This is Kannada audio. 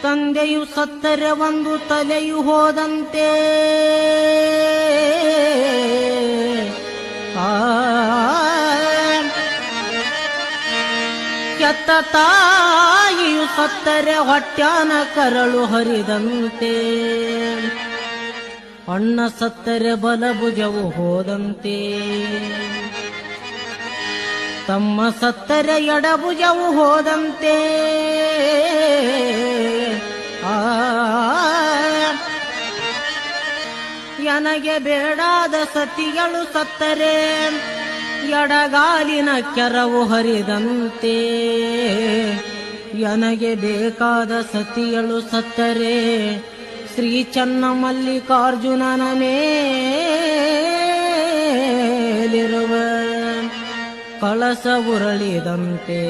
ತಂದೆಯು ಸತ್ತರೆ ಒಂದು ತಲೆಯು ಹೋದಂತೆ, ಕೆತ್ತ ತಾಯಿಯು ಸತ್ತರೆ ಹೊಟ್ಯಾನ ಕರಳು ಹರಿದಂತೆ, ಅಣ್ಣ ಸತ್ತರೆ ಬಲಭುಜವು ಹೋದಂತೆ, ತಮ್ಮ ಸತ್ತರೆ ಎಡಭುಜವು ಹೋದಂತೆ, ನನಗೆ ಬೇಡಾದ ಸತಿಗಳು ಸತ್ತರೆ ಎಡಗಾಲಿನ ಕೆರವು ಹರಿದಂತೆ, ನನಗೆ ಬೇಕಾದ ಸತಿಗಳು ಸತ್ತರೆ ಶ್ರೀ ಚನ್ನ ಮಲ್ಲಿಕಾರ್ಜುನನ ಮೇಲಿರುವ ಕಳಸ ಉರಳಿದಂತೆ.